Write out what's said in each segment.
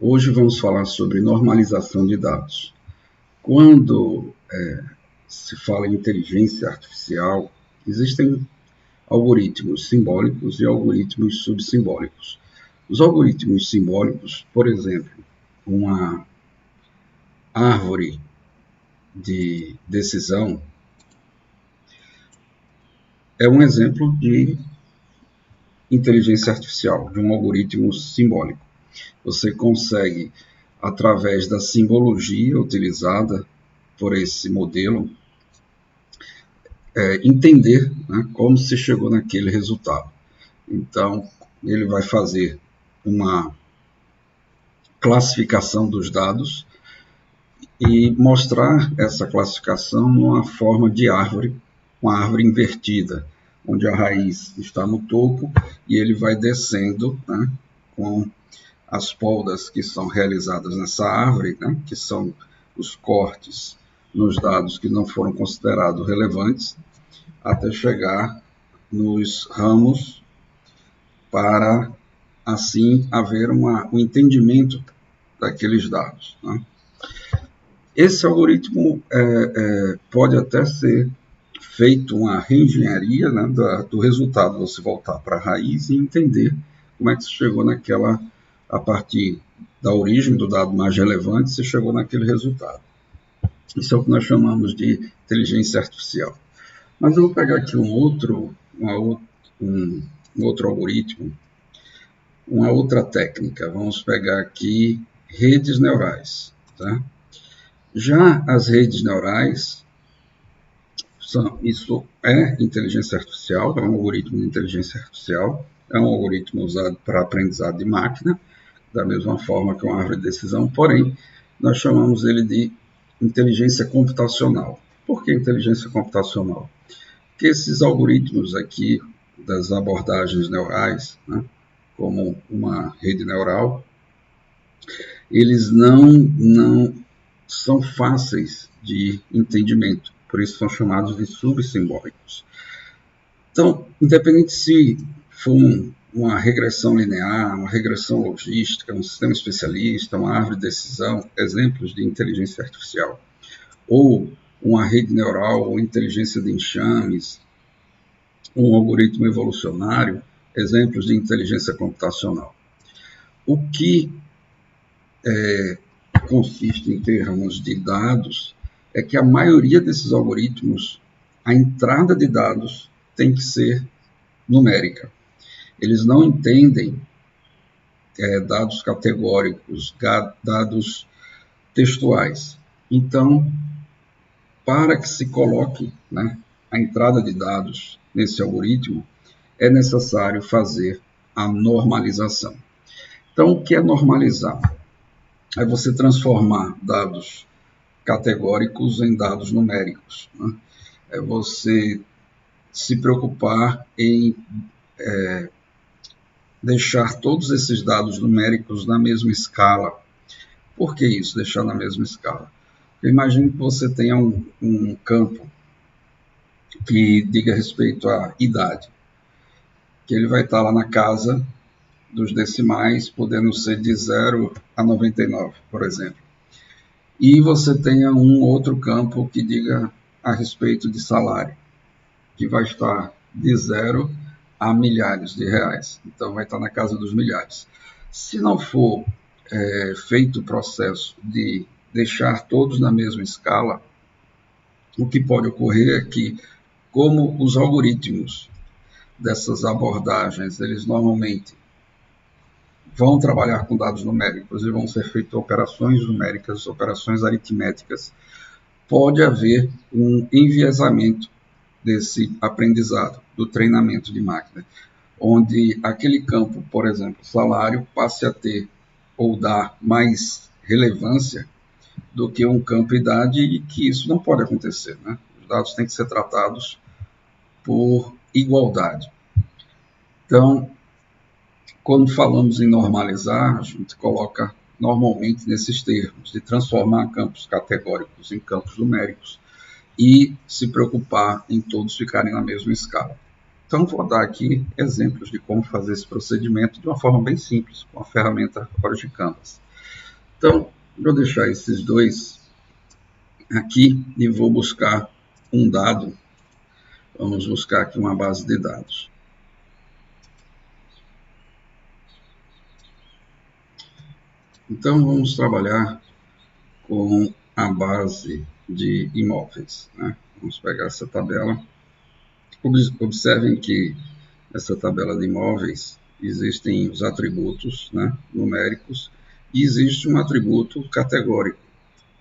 Hoje vamos falar sobre normalização de dados. Quando se fala em inteligência artificial, existem algoritmos simbólicos e algoritmos subsimbólicos. Os algoritmos simbólicos, por exemplo, uma árvore de decisão, é um exemplo de inteligência artificial, de um algoritmo simbólico. Você consegue, através da simbologia utilizada por esse modelo, entender, né, como se chegou naquele resultado. Então, ele vai fazer uma classificação dos dados e mostrar essa classificação numa forma de árvore, uma árvore invertida, onde a raiz está no topo e ele vai descendo, né, com as podas que são realizadas nessa árvore, né, que são os cortes nos dados que não foram considerados relevantes, até chegar nos ramos para, assim, haver um entendimento daqueles dados, né? Esse algoritmo pode até ser feito uma reengenharia, né, do resultado, você voltar para a raiz e entender como é que se chegou naquela, a partir da origem do dado mais relevante, se chegou naquele resultado. Isso é o que nós chamamos de inteligência artificial. Mas eu vou pegar aqui um outro algoritmo, uma outra técnica. Vamos pegar aqui redes neurais, tá? Já as redes neurais, isso é inteligência artificial, é um algoritmo de inteligência artificial, é um algoritmo usado para aprendizado de máquina, da mesma forma que uma árvore de decisão, porém, nós chamamos ele de inteligência computacional. Por que inteligência computacional? Porque esses algoritmos aqui, das abordagens neurais, né, como uma rede neural, eles não são fáceis de entendimento, por isso são chamados de subsimbólicos. Então, independente se for uma regressão linear, uma regressão logística, um sistema especialista, uma árvore de decisão, exemplos de inteligência artificial, ou uma rede neural, ou inteligência de enxames, um algoritmo evolucionário, exemplos de inteligência computacional. O que consiste em termos de dados é que a maioria desses algoritmos, a entrada de dados tem que ser numérica. Eles não entendem dados categóricos, dados textuais. Então, para que se coloque, né, a entrada de dados nesse algoritmo, é necessário fazer a normalização. Então, o que é normalizar? É você transformar dados categóricos em dados numéricos, né? É você se preocupar em deixar todos esses dados numéricos na mesma escala. Por que isso, deixar na mesma escala? Imagine que você tenha um campo que diga respeito à idade, que ele vai estar lá na casa dos decimais, podendo ser de 0 a 99, por exemplo. E você tenha um outro campo que diga a respeito de salário, que vai estar de 0 a milhares de reais. Então, vai estar na casa dos milhares. Se não for feito o processo de deixar todos na mesma escala, o que pode ocorrer é que, como os algoritmos dessas abordagens, eles normalmente vão trabalhar com dados numéricos e vão ser feitas operações numéricas, operações aritméticas, pode haver um enviesamento desse aprendizado, do treinamento de máquina, onde aquele campo, por exemplo, salário, passe a ter ou dar mais relevância do que um campo idade, e que isso não pode acontecer, né? Os dados têm que ser tratados por igualdade. Então, quando falamos em normalizar, a gente coloca normalmente nesses termos, de transformar campos categóricos em campos numéricos e se preocupar em todos ficarem na mesma escala. Então, vou dar aqui exemplos de como fazer esse procedimento de uma forma bem simples, com a ferramenta Oracle Canvas. Então, vou deixar esses dois aqui e vou buscar um dado. Vamos buscar aqui uma base de dados. Então, vamos trabalhar com a base de imóveis, né? Vamos pegar essa tabela. Observem que nessa tabela de imóveis existem os atributos, né, numéricos, e existe um atributo categórico,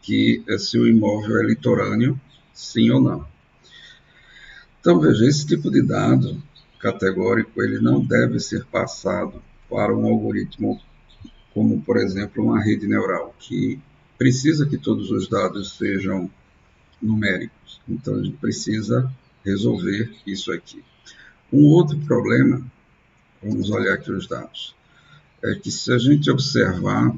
que é se o imóvel é litorâneo, sim ou não. Então, veja, esse tipo de dado categórico ele não deve ser passado para um algoritmo como, por exemplo, uma rede neural, que precisa que todos os dados sejam numéricos. Então, a gente precisa resolver isso aqui. Um outro problema, vamos olhar aqui os dados, é que se a gente observar,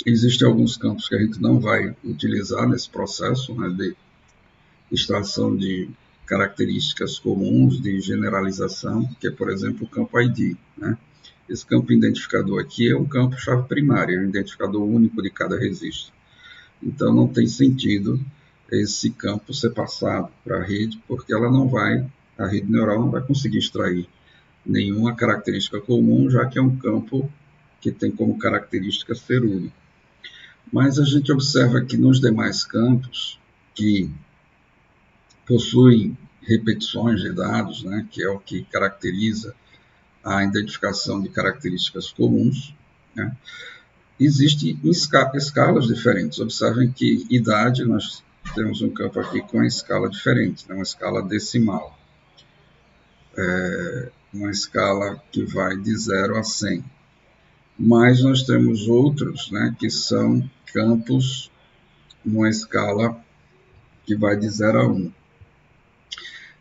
existem alguns campos que a gente não vai utilizar nesse processo, né, de extração de características comuns de generalização, que é, por exemplo, o campo ID, né? Esse campo identificador aqui é um campo chave primária, é um identificador único de cada registro. Então, não tem sentido esse campo ser passado para a rede, porque a rede neural não vai conseguir extrair nenhuma característica comum, já que é um campo que tem como característica ser único. Mas a gente observa que nos demais campos, que possuem repetições de dados, né, que é o que caracteriza a identificação de características comuns, né, existem escalas diferentes. Observem que idade, nós temos um campo aqui com uma escala diferente, né, uma escala decimal. Uma escala que vai de 0 a 100. Mas nós temos outros, né, que são campos numa escala que vai de 0 a 1.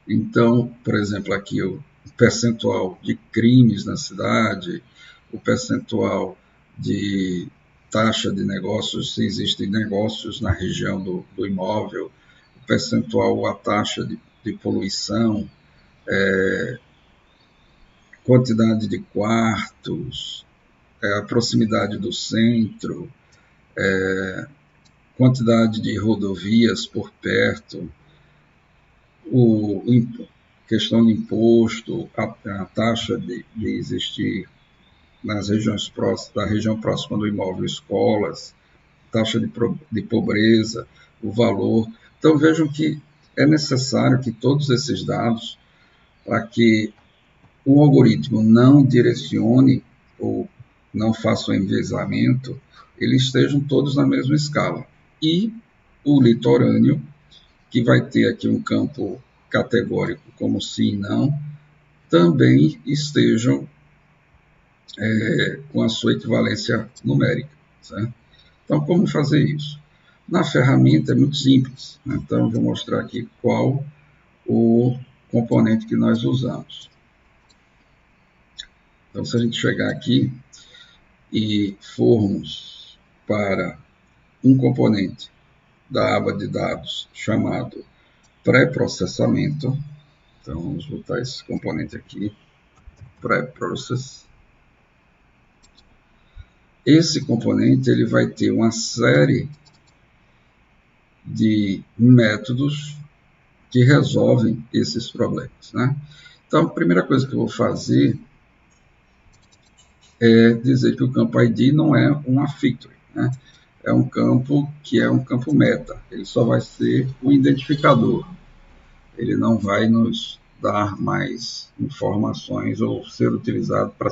Então, por exemplo, aqui o percentual de crimes na cidade, o percentual de taxa de negócios, se existem negócios na região do imóvel, o percentual, a taxa de poluição, quantidade de quartos, a proximidade do centro, quantidade de rodovias por perto, questão de imposto, a taxa de existir nas regiões próximas, da região próxima do imóvel, escolas, taxa de pobreza, o valor. Então vejam que é necessário que todos esses dados, para que o algoritmo não direcione ou não faça o enviesamento, eles estejam todos na mesma escala. E o litorâneo, que vai ter aqui um campo categórico como sim e não, também estejam com a sua equivalência numérica. Certo? Então, como fazer isso? Na ferramenta é muito simples. Né? Então, eu vou mostrar aqui qual o componente que nós usamos. Então, se a gente chegar aqui e formos para um componente da aba de dados chamado pré-processamento, então vamos botar esse componente aqui, pré-process. Esse componente ele vai ter uma série de métodos que resolvem esses problemas, né? Então, a primeira coisa que eu vou fazer é dizer que o campo ID não é uma feature, né? É um campo que é um campo meta. Ele só vai ser um identificador. Ele não vai nos dar mais informações ou ser utilizado para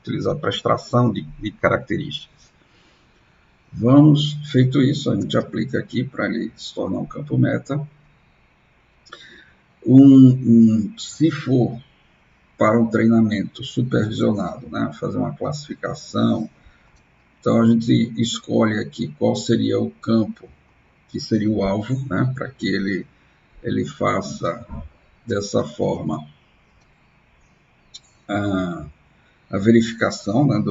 utilizado para extração de características. Feito isso, a gente aplica aqui para ele se tornar um campo meta. Se for para um treinamento supervisionado, né, fazer uma classificação, então a gente escolhe aqui qual seria o campo que seria o alvo, né, para que ele faça dessa forma a verificação, né,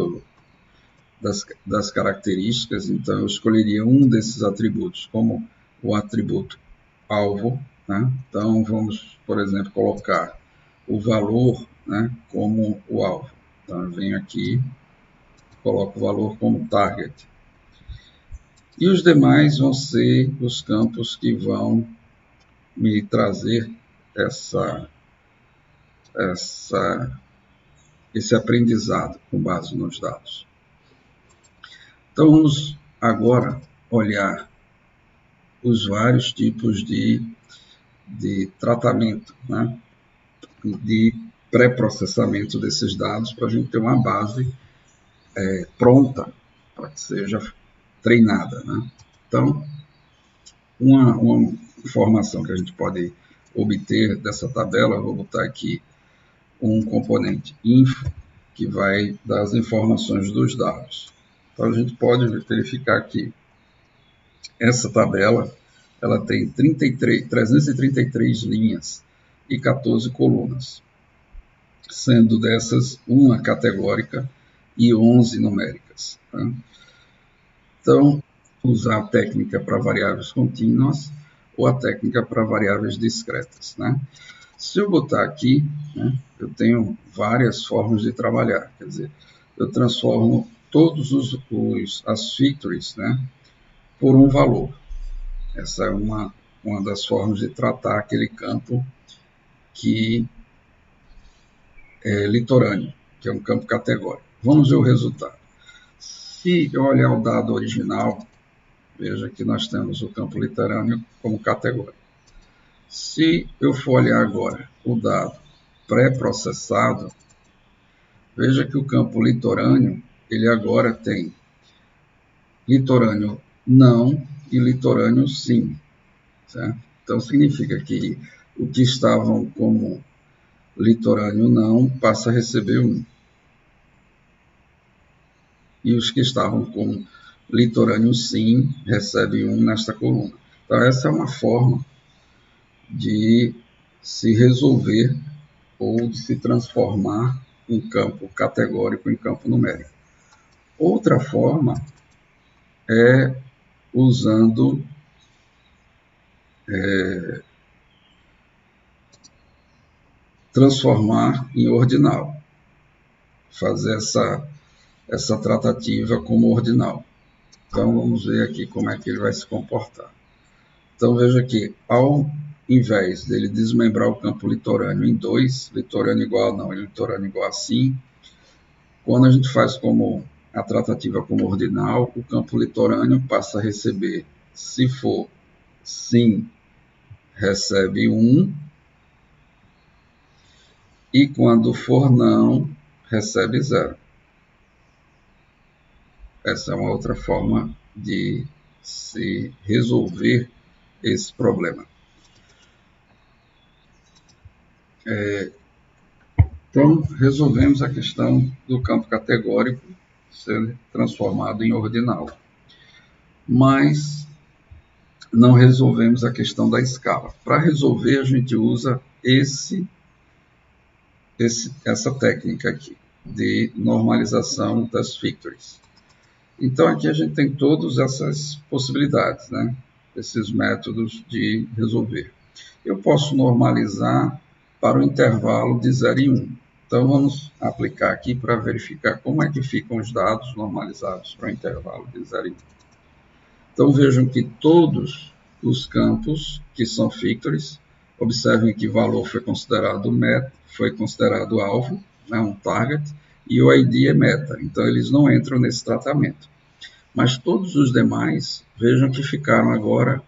das características. Então eu escolheria um desses atributos como o atributo alvo, né? Então vamos, por exemplo, colocar o valor, né, como o alvo. Então eu venho aqui, coloco o valor como target. E os demais vão ser os campos que vão me trazer esse aprendizado com base nos dados. Então, vamos agora olhar os vários tipos de tratamento, né, de pré-processamento desses dados, para a gente ter uma base pronta para que seja treinada, né? Então, uma informação que a gente pode obter dessa tabela, eu vou botar aqui um componente info, que vai dar as informações dos dados. Então, a gente pode verificar que essa tabela ela tem 333 linhas e 14 colunas, sendo dessas uma categórica e 11 numéricas. Tá? Então, usar a técnica para variáveis contínuas ou a técnica para variáveis discretas. Né? Se eu botar aqui, né, eu tenho várias formas de trabalhar. Quer dizer, eu transformo todos as features, né, por um valor. Essa é uma das formas de tratar aquele campo que é litorâneo, que é um campo categórico. Vamos ver o resultado. Se eu olhar o dado original, veja que nós temos o campo litorâneo como categórico. Se eu for olhar agora o dado pré-processado, veja que o campo litorâneo, ele agora tem litorâneo não e litorâneo sim. Certo? Então, significa que o que estavam como litorâneo não passa a receber 1. E os que estavam com litorâneo sim recebem 1 nesta coluna. Então, essa é uma forma de se resolver ou de se transformar um campo categórico em campo numérico. Outra forma é usando transformar em ordinal, fazer essa tratativa como ordinal. Então, vamos ver aqui como é que ele vai se comportar. Então, veja que, ao invés dele desmembrar o campo litorâneo em 2, litorâneo igual a não e litorâneo igual a sim, quando a gente faz como a tratativa como ordinal, o campo litorâneo passa a receber, se for sim, recebe 1, e quando for não, recebe 0. Essa é uma outra forma de se resolver esse problema. Então, resolvemos a questão do campo categórico ser transformado em ordinal. Mas não resolvemos a questão da escala. Para resolver, a gente usa essa técnica aqui de normalização das features. Então, aqui a gente tem todas essas possibilidades, né? Esses métodos de resolver. Eu posso normalizar para o intervalo de 0 e 1. Então, vamos aplicar aqui para verificar como é que ficam os dados normalizados para o intervalo de 0 e 1. Então, vejam que todos os campos que são features, observem que valor foi considerado meta, foi considerado alvo, né, um target, e o ID é meta. Então, eles não entram nesse tratamento. Mas todos os demais, vejam que ficaram agora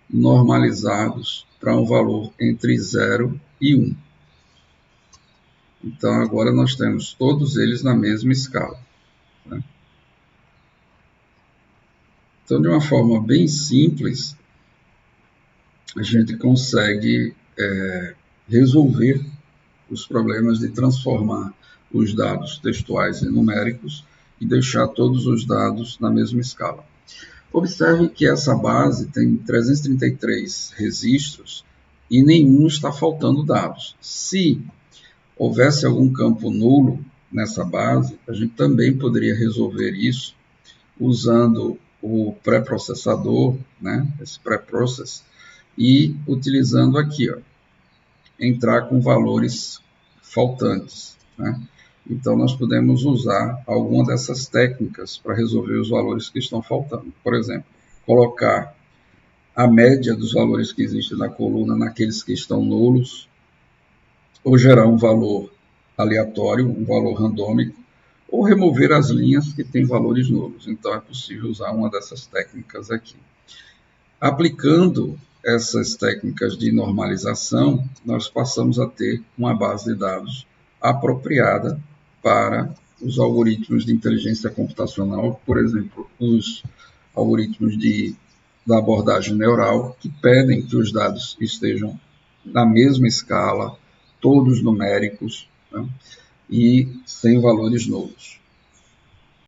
normalizados para um valor entre 0 e 1. Então, agora nós temos todos eles na mesma escala. Né? Então, de uma forma bem simples, a gente consegue resolver os problemas de transformar os dados textuais em numéricos e deixar todos os dados na mesma escala. Observe que essa base tem 333 registros e nenhum está faltando dados. Se houvesse algum campo nulo nessa base, a gente também poderia resolver isso usando o pré-processador, né, esse pré-process, e utilizando aqui, ó, entrar com valores faltantes. Né? Então, nós podemos usar alguma dessas técnicas para resolver os valores que estão faltando. Por exemplo, colocar a média dos valores que existem na coluna naqueles que estão nulos, ou gerar um valor aleatório, um valor randômico, ou remover as linhas que têm valores nulos. Então, é possível usar uma dessas técnicas aqui. Aplicando essas técnicas de normalização, nós passamos a ter uma base de dados apropriada para os algoritmos de inteligência computacional, por exemplo, os algoritmos da abordagem neural, que pedem que os dados estejam na mesma escala, todos numéricos, né, e sem valores nulos.